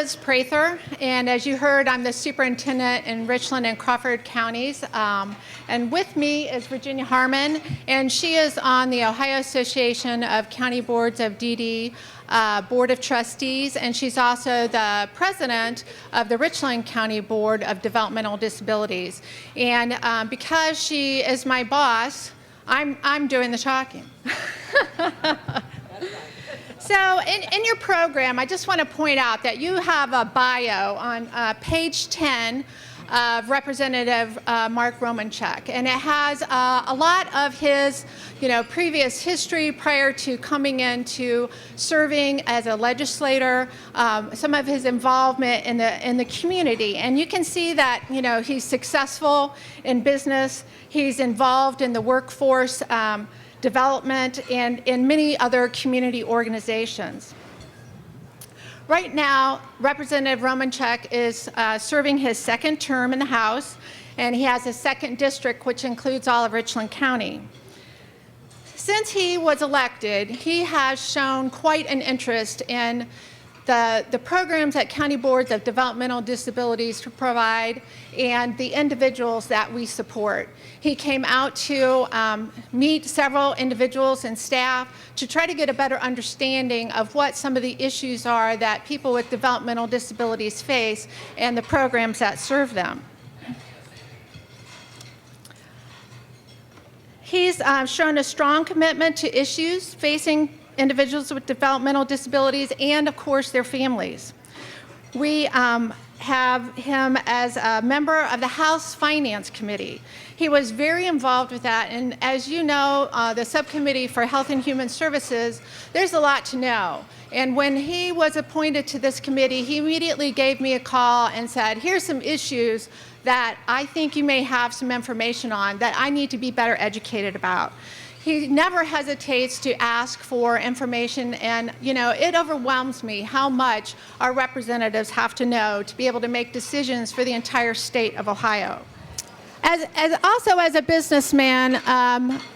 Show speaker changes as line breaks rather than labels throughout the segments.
Liz Prather, and as you heard, I'm the superintendent in Richland and Crawford counties. And with me is Virginia Harmon, and she is on the Ohio Association of County Boards of DD Board of Trustees, and she's also the president of the Richland County Board of Developmental Disabilities. And because she is my boss, I'm doing the talking. So in your program, I just want to point out that you have a bio on page 10 of Representative Mark Romanchuk, and it has a lot of his, previous history prior to coming into serving as a legislator, some of his involvement in the community, and you can see that he's successful in business, he's involved in the workforce development and in many other community organizations. Right now, Representative Romanchuk is serving his second term in the House, and he has a second district, which includes all of Richland County. Since he was elected, he has shown quite an interest in the programs that county boards of developmental disabilities provide and the individuals that we support. He came out to meet several individuals and staff to try to get a better understanding of what some of the issues are that people with developmental disabilities face and the programs that serve them. He's shown a strong commitment to issues facing individuals with developmental disabilities and, of course, their families. We have him as a member of the House Finance Committee. He was very involved with that, and as you know, the Subcommittee for Health and Human Services, there's a lot to know. And when he was appointed to this committee, he immediately gave me a call and said, here's some issues that I think you may have some information on that I need to be better educated about. He never hesitates to ask for information, and it overwhelms me how much our representatives have to know to be able to make decisions for the entire state of Ohio. Also as a businessman,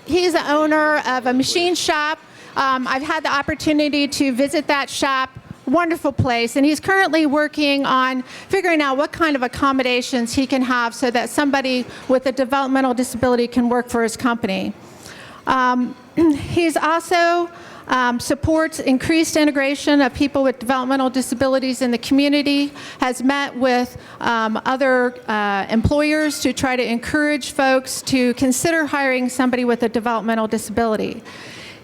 he's the owner of a machine shop. I've had the opportunity to visit that shop. Wonderful place, and he's currently working on figuring out what kind of accommodations he can have so that somebody with a developmental disability can work for his company. He's also supports increased integration of people with developmental disabilities in the community, has met with other employers to try to encourage folks to consider hiring somebody with a developmental disability.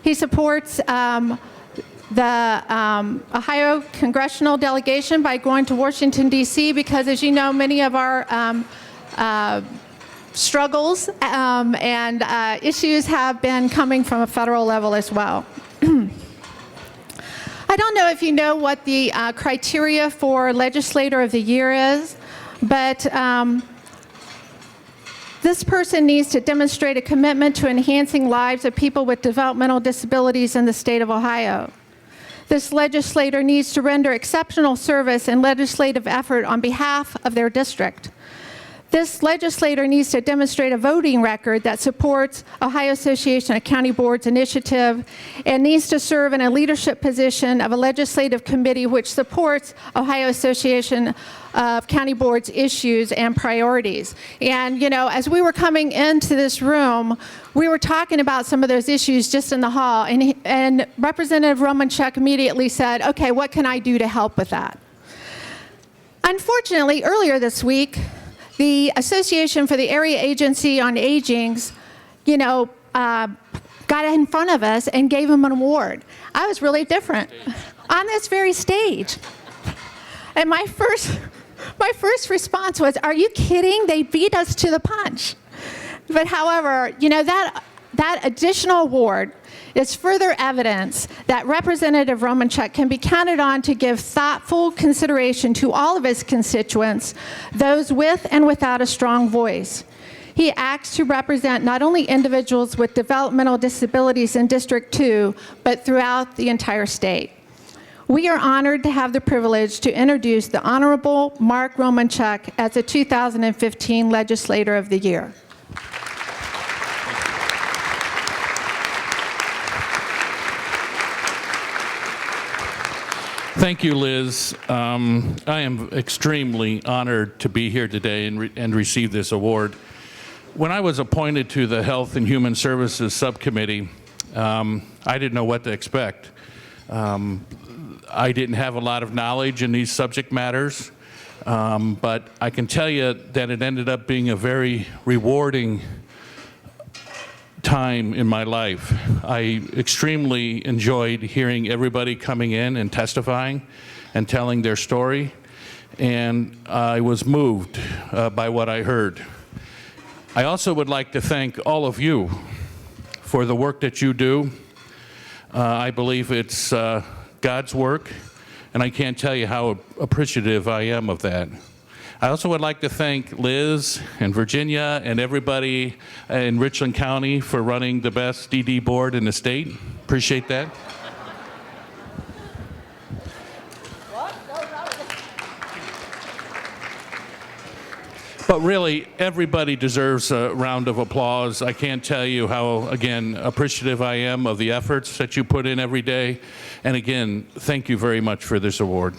He supports the Ohio congressional delegation by going to Washington, D.C., because as you know, many of our struggles and issues have been coming from a federal level as well. I don't know if you know what the criteria for Legislator of the Year is, but this person needs to demonstrate a commitment to enhancing lives of people with developmental disabilities in the state of Ohio. This legislator needs to render exceptional service and legislative effort on behalf of their district. This legislator needs to demonstrate a voting record that supports Ohio Association of County Boards initiative and needs to serve in a leadership position of a legislative committee which supports Ohio Association of County Boards issues and priorities. And as we were coming into this room, we were talking about some of those issues just in the hall, and Representative Romanchuk immediately said, okay, what can I do to help with that? Unfortunately, earlier this week, the Association for the Area Agency on Aging's, got in front of us and gave him an award. I was really different on this very stage. And my first response was, are you kidding? They beat us to the punch. But however, that additional award is further evidence that Representative Romanchuk can be counted on to give thoughtful consideration to all of his constituents, those with and without a strong voice. He acts to represent not only individuals with developmental disabilities in District 2, but throughout the entire state. We are honored to have the privilege to introduce the Honorable Mark Romanchuk as the 2015 Legislator of the Year.
Thank you, Liz. I am extremely honored to be here today and receive this award. When I was appointed to the Health and Human Services Subcommittee, I didn't know what to expect. I didn't have a lot of knowledge in these subject matters, but I can tell you that it ended up being a very rewarding time in my life. I extremely enjoyed hearing everybody coming in and testifying and telling their story, and I was moved by what I heard. I also would like to thank all of you for the work that you do. I believe it's God's work, and I can't tell you how appreciative I am of that. I also would like to thank Liz and Virginia and everybody in Richland County for running the best DD board in the state. Appreciate that. But really, everybody deserves a round of applause. I can't tell you how, again, appreciative I am of the efforts that you put in every day. And again, thank you very much for this award.